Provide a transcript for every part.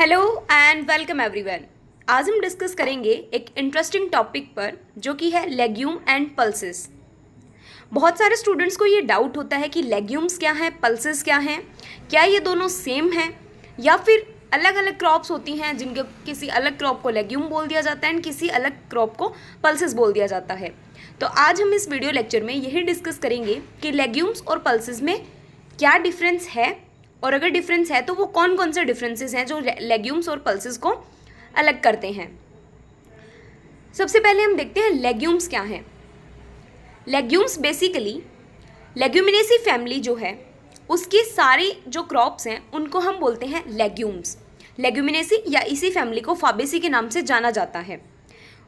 Hello and welcome everyone. आज हम discuss करेंगे एक इंटरेस्टिंग टॉपिक पर जो कि है लेग्यूम एंड पल्सेस। बहुत सारे स्टूडेंट्स को ये डाउट होता है कि लेग्यूम्स क्या हैं, पल्सेस क्या हैं, क्या ये दोनों सेम हैं या फिर अलग अलग क्रॉप्स होती हैं जिनके किसी अलग क्रॉप को लेग्यूम बोल दिया जाता है एंड किसी अलग क्रॉप को पल्सेस बोल दिया जाता है। तो आज हम इस वीडियो लेक्चर में यही डिस्कस करेंगे कि लेग्यूम्स और पल्सेस में क्या डिफरेंस है और अगर डिफरेंस है तो वो कौन कौन से डिफरेंसेस हैं जो लेग्यूम्स और पल्सेस को अलग करते हैं। सबसे पहले हम देखते हैं लेग्यूम्स क्या हैं। लेग्यूम्स बेसिकली लेग्यूमिनेसी फैमिली जो है उसकी सारी जो क्रॉप्स हैं उनको हम बोलते हैं लेग्यूम्स। लेग्यूमिनेसी या इसी फैमिली को फाबेसी के नाम से जाना जाता है।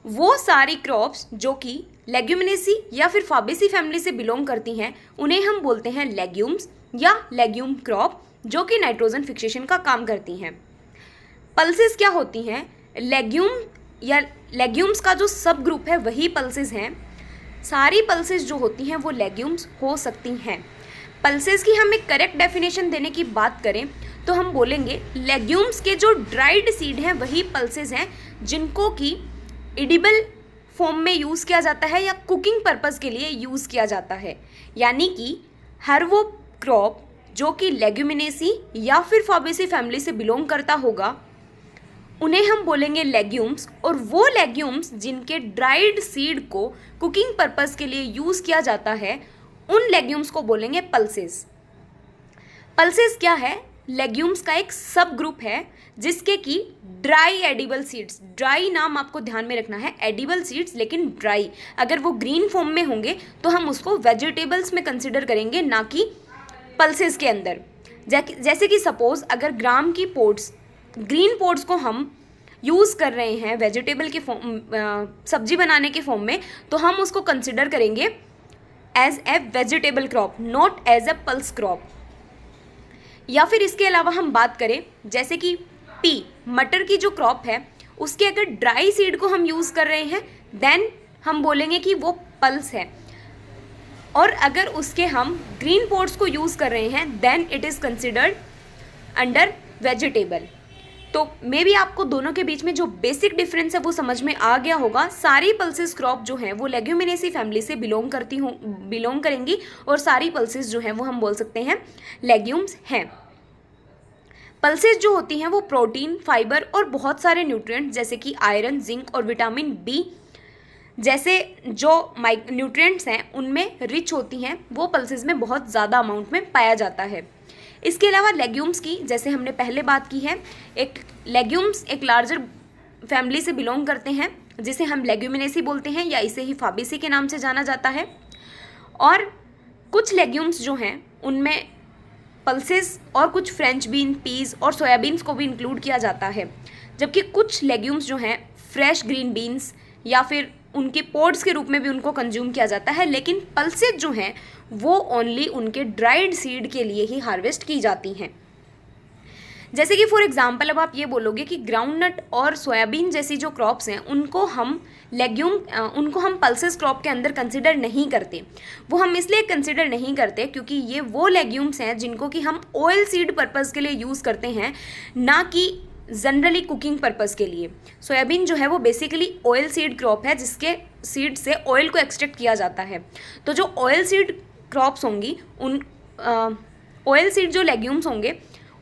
वो सारी क्रॉप्स जो कि लेग्यूमिनेसी या फिर फाबेसी फैमिली से बिलोंग करती हैं उन्हें हम बोलते हैं लेग्यूम्स या लेग्यूम क्रॉप जो कि नाइट्रोजन फिक्सेशन का काम करती हैं। पल्सेस क्या होती हैं? लेग्यूम या लेग्यूम्स का जो सब ग्रुप है वही पल्सेस हैं। सारी पल्सेस जो होती हैं वो लेग्यूम्स हो सकती हैं। पल्सेस की हम एक करेक्ट डेफिनेशन देने की बात करें तो हम बोलेंगे लेग्यूम्स के जो ड्राइड सीड हैं वही पल्सेस हैं जिनको कि एडिबल फॉर्म में यूज़ किया जाता है या कुकिंग पर्पज़ के लिए यूज़ किया जाता है। यानी कि हर वो क्रॉप जो कि लेग्यूमिनेसी या फिर फाबेसी फैमिली से बिलोंग करता होगा उन्हें हम बोलेंगे लेग्यूम्स, और वो लेग्यूम्स जिनके ड्राइड सीड को कुकिंग पर्पस के लिए यूज़ किया जाता है उन लेग्यूम्स को बोलेंगे पल्सेस। पल्सेस क्या है? लेग्यूम्स का एक सब ग्रुप है जिसके कि ड्राई एडिबल सीड्स, ड्राई नाम आपको ध्यान में रखना है, एडिबल सीड्स लेकिन ड्राई, अगर वो ग्रीन फॉर्म में होंगे तो हम उसको वेजिटेबल्स में कंसिडर करेंगे ना कि पल्सेस के अंदर। जैसे कि सपोज अगर ग्राम की पोड्स, ग्रीन पोड्स को हम यूज़ कर रहे हैं वेजिटेबल के फॉर्म, सब्जी बनाने के फॉर्म में, तो हम उसको कंसिडर करेंगे as a vegetable crop, not as a pulse crop. या फिर इसके अलावा हम बात करें जैसे कि पी, मटर की जो क्रॉप है उसके अगर ड्राई सीड को हम यूज़ कर रहे हैं देन हम बोलेंगे कि वो पल्स है, और अगर उसके हम ग्रीन पोड्स को यूज़ कर रहे हैं then it is considered under vegetable. तो मे बी आपको दोनों के बीच में जो बेसिक डिफरेंस है वो समझ में आ गया होगा। सारी पल्सेस क्रॉप जो हैं वो लेग्यूमिनेसी फैमिली से बिलोंग करेंगी और सारी पल्सेस जो हैं वो हम बोल सकते हैं लेग्यूम्स हैं। पल्सेस जो होती हैं वो प्रोटीन, फाइबर और बहुत सारे न्यूट्रिएंट जैसे कि आयरन, जिंक और विटामिन बी जैसे जो न्यूट्रिएंट्स हैं उनमें रिच होती हैं, वो पल्सेस में बहुत ज़्यादा अमाउंट में पाया जाता है। इसके अलावा लेग्यूम्स की, जैसे हमने पहले बात की है, एक लेग्यूम्स एक लार्जर फैमिली से बिलोंग करते हैं जिसे हम लेग्यूमिनेसी बोलते हैं या इसे ही फाबेसी के नाम से जाना जाता है। और कुछ लेग्यूम्स जो हैं उनमें पल्सेस और कुछ फ्रेंच बीन, पीज और सोयाबीन्स को भी इंक्लूड किया जाता है, जबकि कुछ लेग्यूम्स जो हैं फ्रेश ग्रीन बीन्स या फिर उनके पोड्स के रूप में भी उनको कंज्यूम किया जाता है। लेकिन पल्सेस जो हैं वो ओनली उनके ड्राइड सीड के लिए ही हार्वेस्ट की जाती हैं। जैसे कि फॉर एग्जांपल अब आप ये बोलोगे कि ग्राउंडनट और सोयाबीन जैसी जो क्रॉप्स हैं उनको हम पल्सेस क्रॉप के अंदर कंसिडर नहीं करते। वो हम इसलिए कंसिडर नहीं करते क्योंकि ये वो लेग्यूम्स हैं जिनको कि हम ऑयल सीड पर्पज़ के लिए यूज़ करते हैं, ना कि जनरली कुकिंग पर्पज़ के लिए। सोयाबीन जो है वो बेसिकली ऑयल सीड क्रॉप है जिसके सीड से ऑयल को एक्सट्रैक्ट किया जाता है। तो जो ऑयल सीड क्रॉप्स होंगी उन ऑयल सीड जो लेग्यूम्स होंगे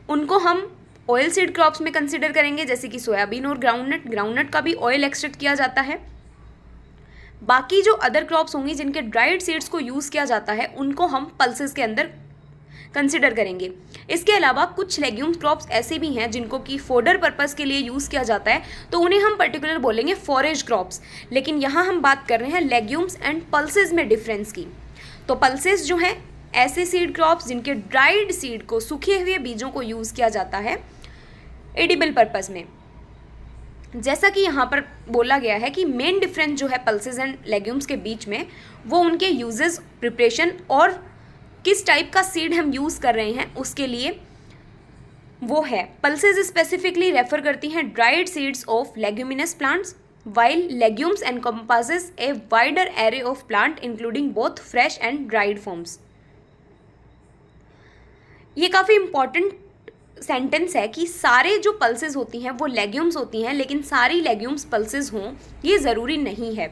उनको हम ऑयल सीड क्रॉप्स में कंसिडर करेंगे, जैसे कि सोयाबीन और ग्राउंडनट का भी ऑयल एक्सट्रैक्ट किया जाता है। बाकी जो अदर क्रॉप्स होंगी जिनके ड्राइड सीड्स को यूज़ किया जाता है उनको हम पल्सेस के अंदर कंसिडर करेंगे। इसके अलावा कुछ लेग्यूम्स क्रॉप्स ऐसे भी हैं जिनको कि फोडर पर्पज़ के लिए यूज़ किया जाता है, तो उन्हें हम पर्टिकुलर बोलेंगे फॉरेज क्रॉप्स। लेकिन यहाँ हम बात कर रहे हैं लेग्यूम्स एंड पल्सेस में डिफरेंस की। तो पल्सेस जो हैं ऐसे सीड क्रॉप्स जिनके ड्राइड सीड को, सूखे हुए बीजों को यूज़ किया जाता है एडिबल पर्पज़ में। जैसा कि यहाँ पर बोला गया है कि मेन डिफरेंस जो है पल्सेस एंड लेग्यूम्स के बीच में वो उनके यूजेस, प्रिपरेशन और किस टाइप का सीड हम यूज़ कर रहे हैं उसके लिए वो है। पल्सेस स्पेसिफिकली रेफर करती हैं dried seeds of leguminous plants, while legumes encompasses a wider array of plant including both fresh and dried forms. ये काफ़ी इंपॉर्टेंट सेंटेंस है कि सारे जो पल्सेस होती हैं वो लेग्यूम्स होती हैं, लेकिन सारी लेग्यूम्स पल्सेस हों ये ज़रूरी नहीं है।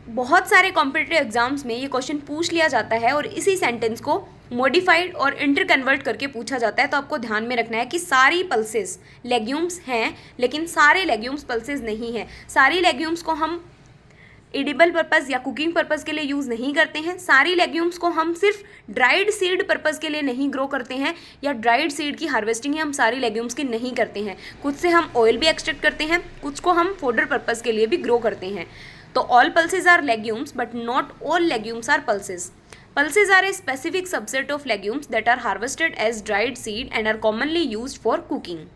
बहुत सारे कॉम्पिटिटिव एग्जाम्स में ये क्वेश्चन पूछ लिया जाता है और इसी सेंटेंस को मॉडिफाइड और इंटर कन्वर्ट करके पूछा जाता है। तो आपको ध्यान में रखना है कि सारी पल्सेस लेग्यूम्स हैं, लेकिन सारे लेग्यूम्स पल्सेस नहीं हैं। सारी लेग्यूम्स को हम एडिबल पर्पज़ या कुकिंग पर्पज़ के लिए यूज़ नहीं करते हैं। सारी लेग्यूम्स को हम सिर्फ ड्राइड सीड पर्पज़ के लिए नहीं ग्रो करते हैं, या ड्राइड सीड की हार्वेस्टिंग हम सारी लेग्यूम्स की नहीं करते हैं। कुछ से हम ऑयल भी एक्सट्रैक्ट करते हैं, कुछ को हम फोडर पर्पज़ के लिए भी ग्रो करते हैं। तो all pulses are legumes but not all legumes are pulses. Pulses are a specific subset of legumes that are harvested as dried seed and are commonly used for cooking.